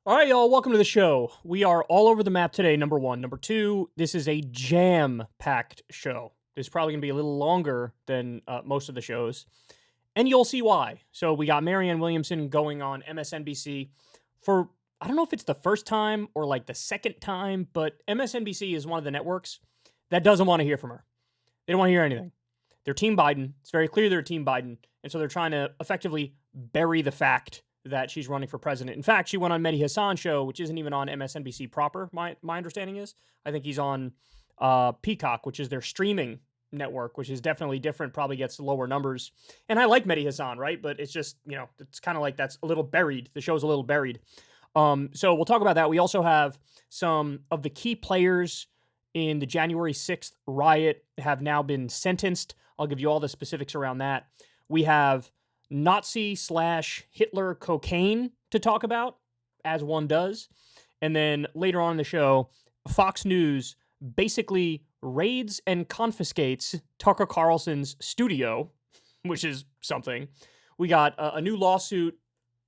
All right, y'all, welcome to the show. We are all over the map today, number one. Number two, this is a jam-packed show. This is probably going to be a little longer than most of the shows, and you'll see why. So we got Marianne Williamson going on MSNBC for, I don't know if it's the first time or like the second time, but MSNBC is one of the networks that doesn't want to hear from her. They don't want to hear anything. They're Team Biden. It's very clear they're Team Biden, and so they're trying to effectively bury the fact that she's running for president. In fact, she went on Mehdi Hasan show, which isn't even on MSNBC proper, my understanding is. I think he's on Peacock, which is their streaming network, which is definitely different, probably gets lower numbers. And I like Mehdi Hasan, right? But it's just, it's kind of like that's a little buried. The show's a little buried. So we'll talk about that. We also have some of the key players in the January 6th riot have now been sentenced. I'll give you all the specifics around that. We have Nazi/Hitler cocaine to talk about, as one does. And then later on in the show, Fox News basically raids and confiscates Tucker Carlson's studio, which is something. We got a new lawsuit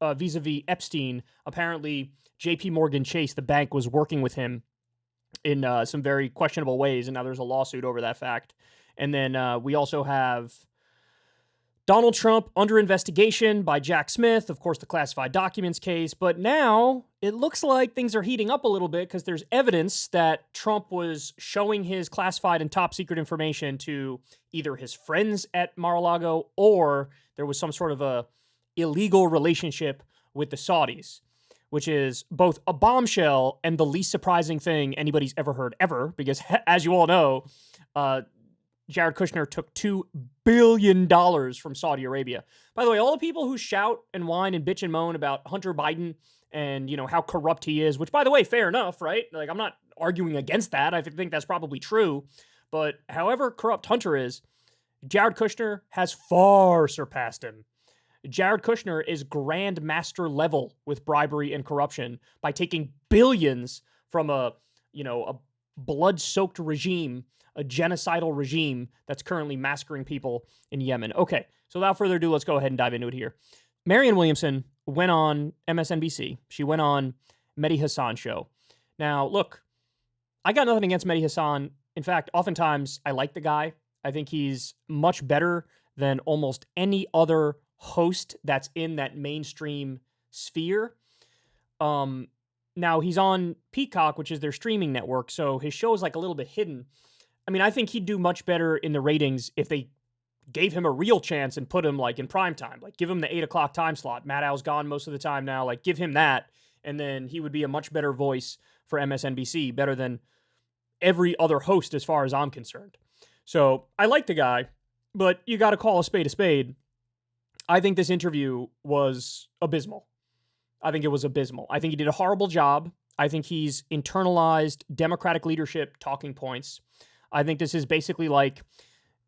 vis-a-vis Epstein. Apparently, JP Morgan Chase, the bank, was working with him in some very questionable ways, and now there's a lawsuit over that fact. And then we also have Donald Trump under investigation by Jack Smith, of course, the classified documents case. But now it looks like things are heating up a little bit because there's evidence that Trump was showing his classified and top secret information to either his friends at Mar-a-Lago or there was some sort of a illegal relationship with the Saudis, which is both a bombshell and the least surprising thing anybody's ever heard ever, because as you all know, Jared Kushner took $2 billion from Saudi Arabia. By the way, all the people who shout and whine and bitch and moan about Hunter Biden and, how corrupt he is, which, by the way, fair enough, right? Like, I'm not arguing against that. I think that's probably true. But however corrupt Hunter is, Jared Kushner has far surpassed him. Jared Kushner is grandmaster level with bribery and corruption by taking billions from a blood-soaked regime, a genocidal regime that's currently massacring people in Yemen. Okay, so without further ado, let's go ahead and dive into it here. Marianne Williamson went on MSNBC. She went on Mehdi Hasan show. Now, look, I got nothing against Mehdi Hasan. In fact, oftentimes I like the guy. I think he's much better than almost any other host that's in that mainstream sphere. Now, he's on Peacock, which is their streaming network, so his show is like a little bit hidden. I mean, I think he'd do much better in the ratings if they gave him a real chance and put him like in prime time. Like, give him the 8 o'clock time slot. Maddow's gone most of the time now. Like, give him that, and then he would be a much better voice for MSNBC, better than every other host as far as I'm concerned. So, I like the guy, but you got to call a spade a spade. I think this interview was abysmal. I think it was abysmal. I think he did a horrible job. I think he's internalized Democratic leadership talking points. I think this is basically like,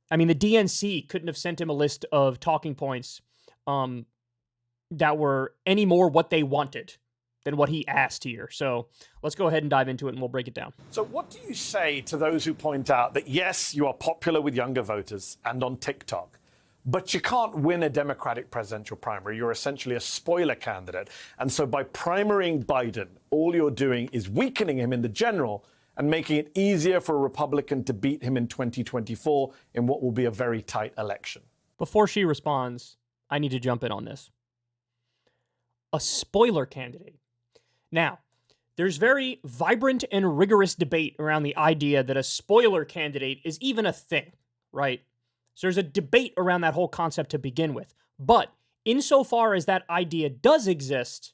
the DNC couldn't have sent him a list of talking points that were any more what they wanted than what he asked here. So let's go ahead and dive into it and we'll break it down. So what do you say to those who point out that, yes, you are popular with younger voters and on TikTok, but you can't win a Democratic presidential primary? You're essentially a spoiler candidate. And so by primarying Biden, all you're doing is weakening him in the general and making it easier for a Republican to beat him in 2024 in what will be a very tight election. Before she responds, I need to jump in on this. A spoiler candidate. Now, there's very vibrant and rigorous debate around the idea that a spoiler candidate is even a thing, right? So there's a debate around that whole concept to begin with. But insofar as that idea does exist,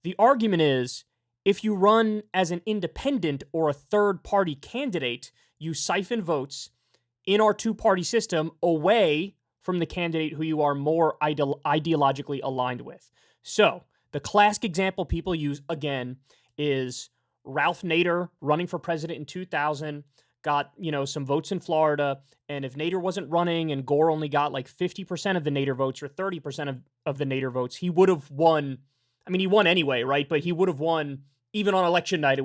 the argument is, if you run as an independent or a third-party candidate, you siphon votes in our two-party system away from the candidate who you are more ideologically aligned with. So, the classic example people use, again, is Ralph Nader running for president in 2000, got, some votes in Florida, and if Nader wasn't running and Gore only got like 50% of the Nader votes or 30% of the Nader votes, he would have won. He won anyway, right? But he would have won. Even on election night,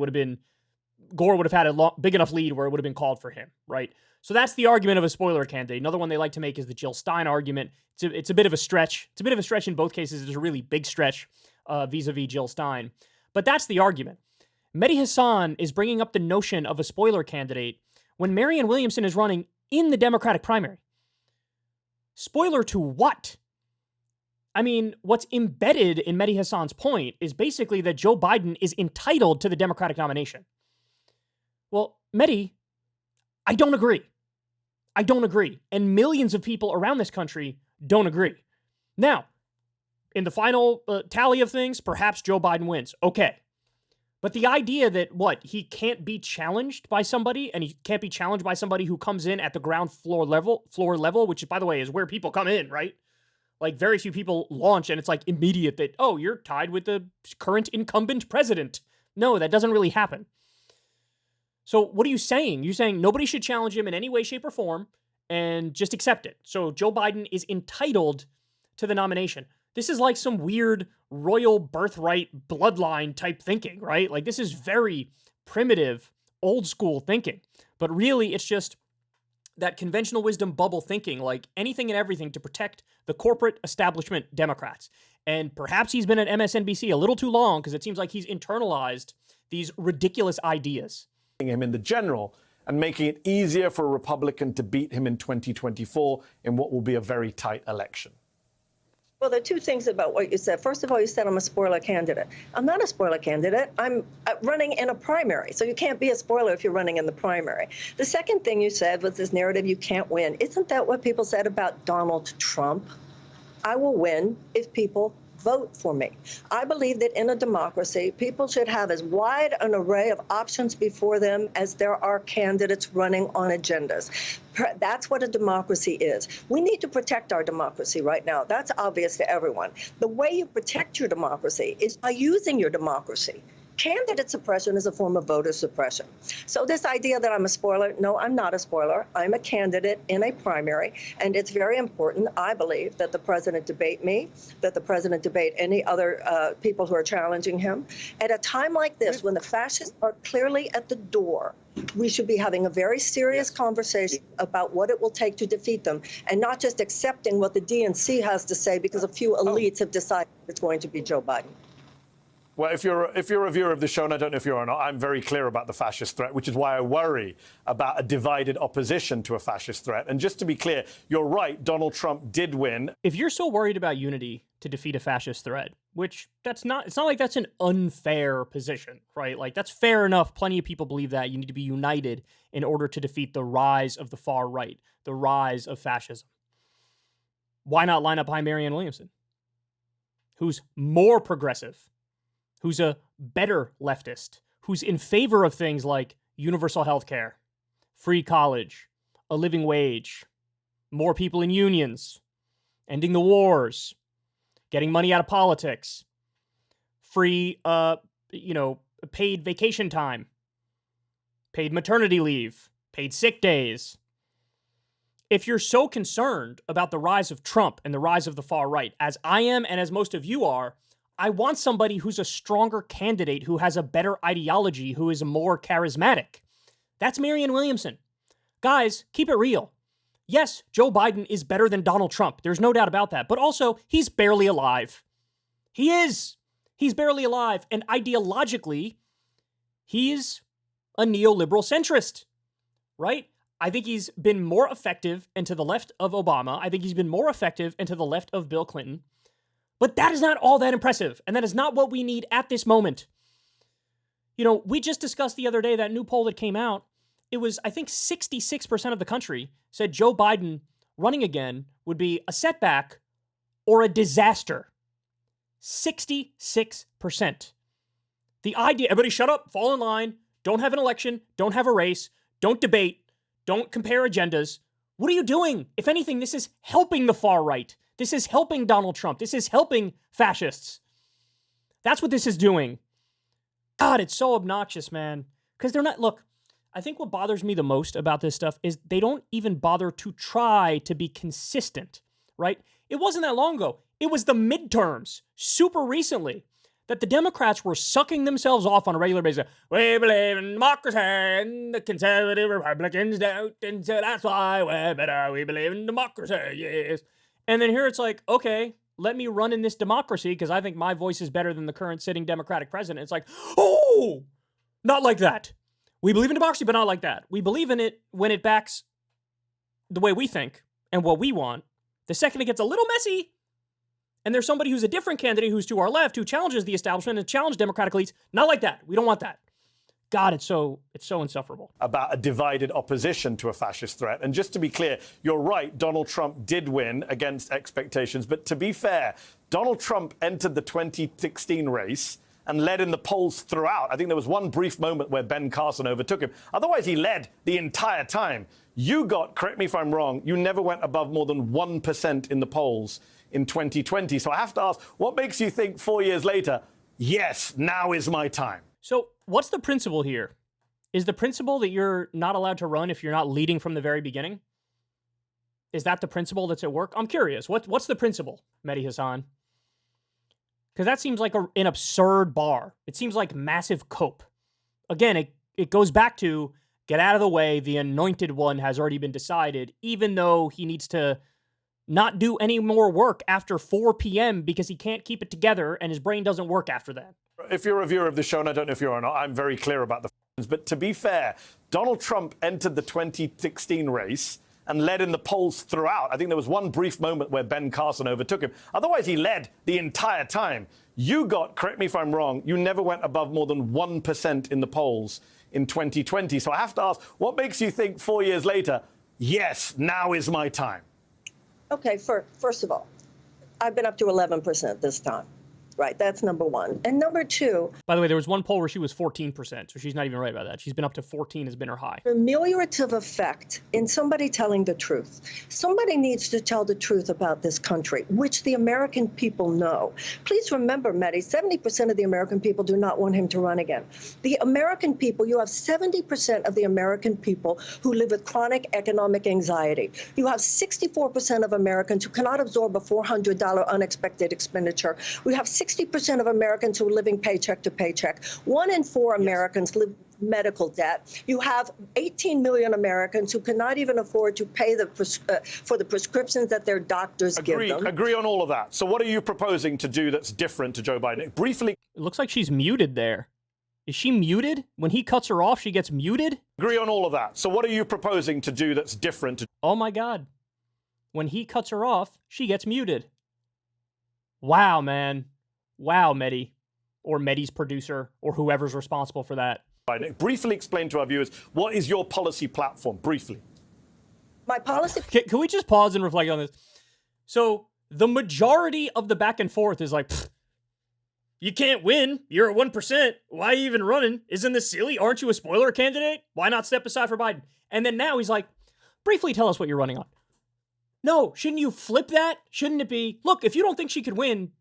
Gore would have had a big enough lead where it would have been called for him, right? So that's the argument of a spoiler candidate. Another one they like to make is the Jill Stein argument. It's a bit of a stretch. It's a bit of a stretch in both cases. It's a really big stretch vis-a-vis Jill Stein. But that's the argument. Mehdi Hasan is bringing up the notion of a spoiler candidate when Marianne Williamson is running in the Democratic primary. Spoiler to what? I mean, what's embedded in Mehdi Hasan's point is basically that Joe Biden is entitled to the Democratic nomination. Well, Mehdi, I don't agree. I don't agree. And millions of people around this country don't agree. Now, in the final tally of things, perhaps Joe Biden wins. Okay. But the idea that, he can't be challenged by somebody, and he can't be challenged by somebody who comes in at the ground floor level, which, by the way, is where people come in, right? Like, very few people launch, and it's like immediate that, oh, you're tied with the current incumbent president. No, that doesn't really happen. So what are you saying? You're saying nobody should challenge him in any way, shape, or form, and just accept it. So Joe Biden is entitled to the nomination. This is like some weird royal birthright bloodline type thinking, right? Like, this is very primitive, old school thinking. But really, it's just that conventional wisdom bubble thinking, like anything and everything to protect the corporate establishment Democrats. And perhaps he's been at MSNBC a little too long because it seems like he's internalized these ridiculous ideas. Him in the general and making it easier for a Republican to beat him in 2024 in what will be a very tight election. Well, there are two things about what you said. First of all, you said I'm a spoiler candidate. I'm not a spoiler candidate. I'm running in a primary. So you can't be a spoiler if you're running in the primary. The second thing you said was this narrative, you can't win. Isn't that what people said about Donald Trump? I will win if people vote for me. I believe that in a democracy, people should have as wide an array of options before them as there are candidates running on agendas. That's what a democracy is. We need to protect our democracy right now. That's obvious to everyone. The way you protect your democracy is by using your democracy. Candidate suppression is a form of voter suppression. So this idea that I'm a spoiler, no, I'm not a spoiler. I'm a candidate in a primary, and it's very important, I believe, that the president debate me, that the president debate any other people who are challenging him. At a time like this, when the fascists are clearly at the door, we should be having a very serious conversation about what it will take to defeat them, and not just accepting what the DNC has to say because a few elites have decided it's going to be Joe Biden. Well, if you're a viewer of the show, and I don't know if you are or not, I'm very clear about the fascist threat, which is why I worry about a divided opposition to a fascist threat. And just to be clear, you're right, Donald Trump did win. If you're so worried about unity to defeat a fascist threat, which it's not like that's an unfair position, right? Like, that's fair enough. Plenty of people believe that. You need to be united in order to defeat the rise of the far right, the rise of fascism. Why not line up behind Marianne Williamson, who's more progressive, who's a better leftist, who's in favor of things like universal health care, free college, a living wage, more people in unions, ending the wars, getting money out of politics, free, paid vacation time, paid maternity leave, paid sick days. If you're so concerned about the rise of Trump and the rise of the far right, as I am and as most of you are, I want somebody who's a stronger candidate, who has a better ideology, who is more charismatic. That's Marianne Williamson. Guys, keep it real. Yes, Joe Biden is better than Donald Trump. There's no doubt about that. But also, he's barely alive. He is. He's barely alive. And ideologically, he's a neoliberal centrist, right? I think he's been more effective and to the left of Obama. I think he's been more effective and to the left of Bill Clinton. But that is not all that impressive, and that is not what we need at this moment. You know, we just discussed the other day that new poll that came out. It was, I think, 66% of the country said Joe Biden running again would be a setback or a disaster. 66%. The idea, everybody shut up, fall in line, don't have an election, don't have a race, don't debate, don't compare agendas. What are you doing? If anything, this is helping the far right. This is helping Donald Trump. This is helping fascists. That's what this is doing. God, it's so obnoxious, man. Because they're not, look, I think what bothers me the most about this stuff is they don't even bother to try to be consistent, right? It wasn't that long ago. It was the midterms, super recently, that the Democrats were sucking themselves off on a regular basis. We believe in democracy, and the conservative Republicans don't, and so that's why we're better. We believe in democracy, yes. And then here it's like, okay, let me run in this democracy because I think my voice is better than the current sitting Democratic president. It's like, oh, not like that. We believe in democracy, but not like that. We believe in it when it backs the way we think and what we want. The second it gets a little messy, and there's somebody who's a different candidate who's to our left who challenges the establishment and challenges democratic elites, not like that. We don't want that. God, it's so insufferable. About a divided opposition to a fascist threat. And just to be clear, you're right, Donald Trump did win against expectations. But to be fair, Donald Trump entered the 2016 race and led in the polls throughout. I think there was one brief moment where Ben Carson overtook him. Otherwise, he led the entire time. You got, correct me if I'm wrong, you never went above more than 1% in the polls in 2020. So I have to ask, what makes you think 4 years later, yes, now is my time? So what's the principle here? Is the principle that you're not allowed to run if you're not leading from the very beginning? Is that the principle that's at work? I'm curious. What's the principle, Mehdi Hasan? Because that seems like an absurd bar. It seems like massive cope. Again, it goes back to get out of the way. The anointed one has already been decided, even though he needs to not do any more work after 4 p.m. because he can't keep it together and his brain doesn't work after that. If you're a viewer of the show, and I don't know if you are or not, I'm very clear about the but to be fair, Donald Trump entered the 2016 race and led in the polls throughout. I think there was one brief moment where Ben Carson overtook him. Otherwise, he led the entire time. You got, correct me if I'm wrong, you never went above more than 1% in the polls in 2020. So I have to ask, what makes you think 4 years later, yes, now is my time? Okay, first of all, I've been up to 11% this time. Right, that's number one. And number two... By the way, there was one poll where she was 14%, so she's not even right about that. She's been up to 14 has been her high. Ameliorative effect in somebody telling the truth. Somebody needs to tell the truth about this country, which the American people know. Please remember, Mehdi, 70% of the American people do not want him to run again. The American people, you have 70% of the American people who live with chronic economic anxiety. You have 64% of Americans who cannot absorb a $400 unexpected expenditure. We have 60% of Americans who are living paycheck to paycheck. 1 in 4 Americans live with medical debt. You have 18 million Americans who cannot even afford to pay for the prescriptions that their doctors give them. Agree on all of that. So what are you proposing to do that's different to Joe Biden? Briefly. It looks like she's muted there. Is she muted? When he cuts her off, she gets muted? Agree on all of that. So what are you proposing to do that's different to... Oh my God. When he cuts her off, she gets muted. Wow, man. Wow, Mehdi, or Mehdi's producer, or whoever's responsible for that. Briefly explain to our viewers, what is your policy platform, briefly? My policy... Can we just pause and reflect on this? So, the majority of the back and forth is like, you can't win, you're at 1%, why are you even running? Isn't this silly? Aren't you a spoiler candidate? Why not step aside for Biden? And then now he's like, briefly tell us what you're running on. No, shouldn't you flip that? Shouldn't it be, look, if you don't think she could win,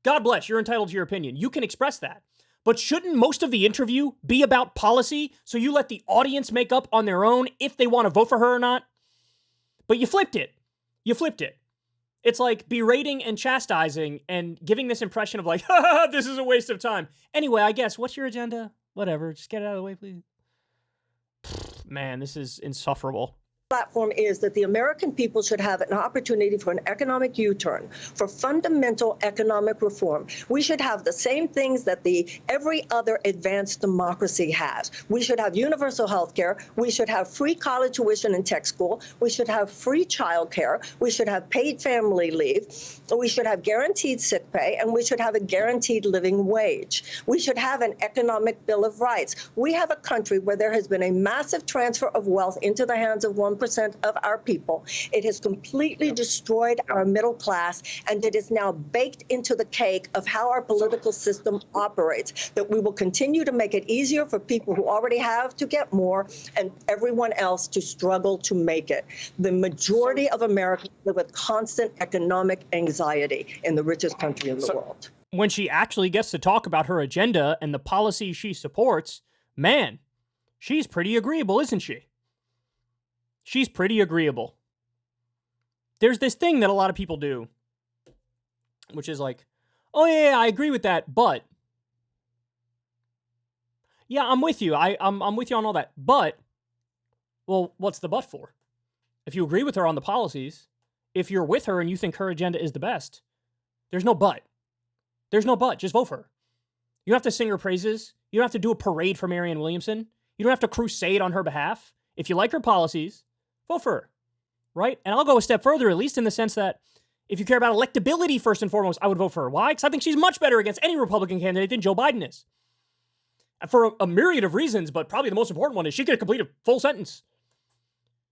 God bless, you're entitled to your opinion. You can express that. But shouldn't most of the interview be about policy so you let the audience make up on their own if they want to vote for her or not? But you flipped it. You flipped it. It's like berating and chastising and giving this impression of like, ha, this is a waste of time. Anyway, I guess, what's your agenda? Whatever, just get it out of the way, please. Man, this is insufferable. Platform is that the American people should have an opportunity for an economic U-turn, for fundamental economic reform. We should have the same things that every other advanced democracy has. We should have universal health care. We should have free college tuition and tech school. We should have free child care. We should have paid family leave. We should have guaranteed sick pay, and we should have a guaranteed living wage. We should have an economic bill of rights. We have a country where there has been a massive transfer of wealth into the hands of 1% of our people. It has completely destroyed our middle class, and it is now baked into the cake of how our political system operates, that we will continue to make it easier for people who already have to get more and everyone else to struggle to make it. The majority of Americans live with constant economic anxiety in the richest country in the world. When she actually gets to talk about her agenda and the policies she supports, man, she's pretty agreeable, isn't she? She's pretty agreeable. There's this thing that a lot of people do, which is like, oh yeah, I agree with that, but yeah, I'm with you. I'm with you on all that. But, well, what's the but for? If you agree with her on the policies, if you're with her and you think her agenda is the best, There's no but. There's no but. Just vote for her. You don't have to sing her praises. You don't have to do a parade for Marianne Williamson. You don't have to crusade on her behalf. If you like her policies, vote for her, right? And I'll go a step further, at least in the sense that if you care about electability first and foremost, I would vote for her. Why? Because I think she's much better against any Republican candidate than Joe Biden is. And for a myriad of reasons, but probably the most important one is she could complete a full sentence.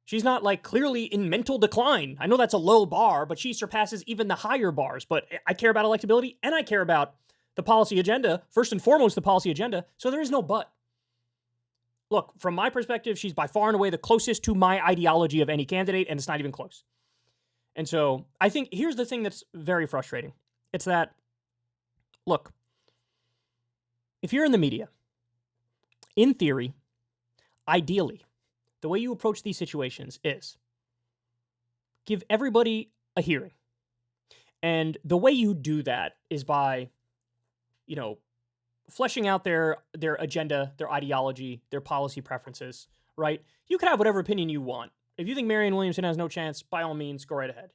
She's not like clearly in mental decline. I know that's a low bar, but she surpasses even the higher bars. But I care about electability and I care about the policy agenda, first and foremost, the policy agenda. So there is no but. Look, from my perspective, she's by far and away the closest to my ideology of any candidate, and it's not even close. And so I think here's the thing that's very frustrating. It's that, look, if you're in the media, in theory, ideally, the way you approach these situations is give everybody a hearing. And the way you do that is by, fleshing out their agenda, their ideology, their policy preferences, right? You can have whatever opinion you want. If you think Marianne Williamson has no chance, by all means, go right ahead.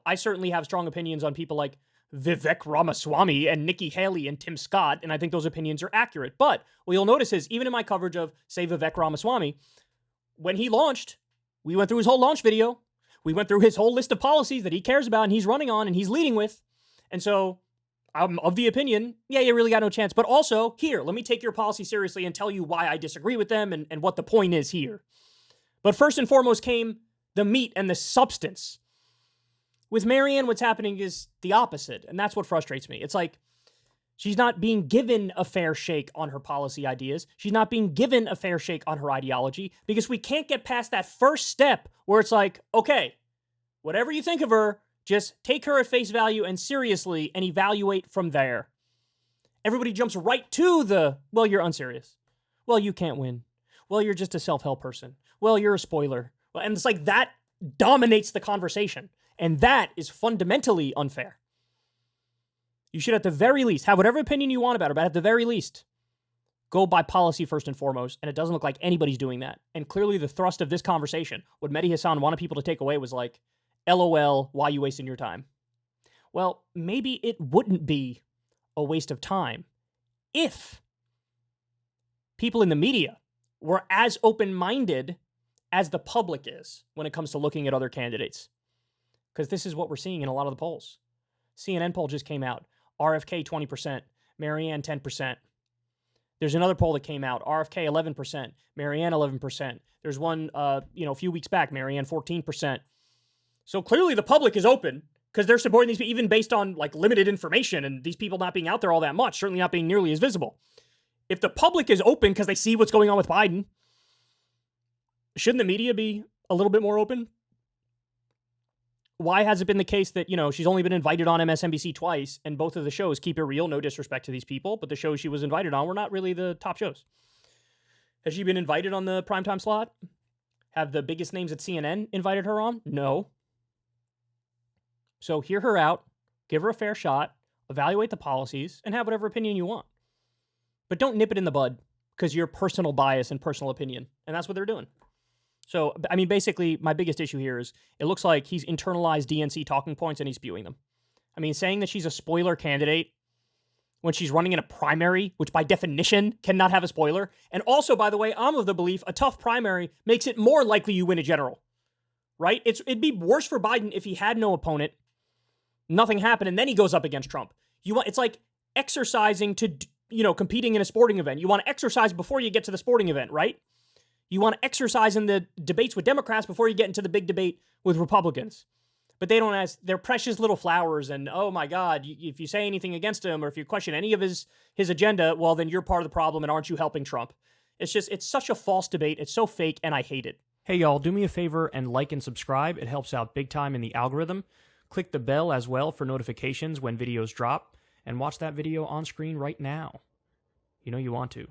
I certainly have strong opinions on people like Vivek Ramaswamy and Nikki Haley and Tim Scott, and I think those opinions are accurate. But what you'll notice is, even in my coverage of, say, Vivek Ramaswamy, when he launched, we went through his whole launch video. We went through his whole list of policies that he cares about and he's running on and he's leading with. And so I'm of the opinion, yeah, you really got no chance. But also, here, let me take your policy seriously and tell you why I disagree with them and what the point is here. But first and foremost came the meat and the substance. With Marianne, what's happening is the opposite. And that's what frustrates me. It's like she's not being given a fair shake on her policy ideas. She's not being given a fair shake on her ideology because we can't get past that first step where it's like, okay, whatever you think of her, just take her at face value and seriously and evaluate from there. Everybody jumps right to well, you're unserious. Well, you can't win. Well, you're just a self-help person. Well, you're a spoiler. And it's like that dominates the conversation. And that is fundamentally unfair. You should at the very least have whatever opinion you want about her, but at the very least, go by policy first and foremost. And it doesn't look like anybody's doing that. And clearly the thrust of this conversation, what Mehdi Hasan wanted people to take away was like, LOL, why are you wasting your time? Well, maybe it wouldn't be a waste of time if people in the media were as open-minded as the public is when it comes to looking at other candidates. Because this is what we're seeing in a lot of the polls. CNN poll just came out. RFK 20%, Marianne 10%. There's another poll that came out. RFK 11%, Marianne 11%. There's one, a few weeks back, Marianne 14%. So clearly the public is open because they're supporting these people even based on like limited information and these people not being out there all that much, certainly not being nearly as visible. If the public is open because they see what's going on with Biden, shouldn't the media be a little bit more open? Why has it been the case that, she's only been invited on MSNBC twice and both of the shows, keep it real, no disrespect to these people, but the shows she was invited on were not really the top shows. Has she been invited on the primetime slot? Have the biggest names at CNN invited her on? No. So hear her out, give her a fair shot, evaluate the policies, and have whatever opinion you want. But don't nip it in the bud because your personal bias and personal opinion. And that's what they're doing. So, I mean, basically, my biggest issue here is it looks like he's internalized DNC talking points and he's spewing them. I mean, saying that she's a spoiler candidate when she's running in a primary, which by definition cannot have a spoiler. And also, by the way, I'm of the belief a tough primary makes it more likely you win a general, right? It'd be worse for Biden if he had no opponent, nothing happened, and then he goes up against Trump. It's like exercising to, competing in a sporting event. You want to exercise before you get to the sporting event, right? You want to exercise in the debates with Democrats before you get into the big debate with Republicans. But they don't ask, they're precious little flowers, and oh my God, if you say anything against him or if you question any of his agenda, well, then you're part of the problem and aren't you helping Trump? It's such a false debate. It's so fake, and I hate it. Hey, y'all, do me a favor and like and subscribe. It helps out big time in the algorithm. Click the bell as well for notifications when videos drop, and watch that video on screen right now. You know you want to.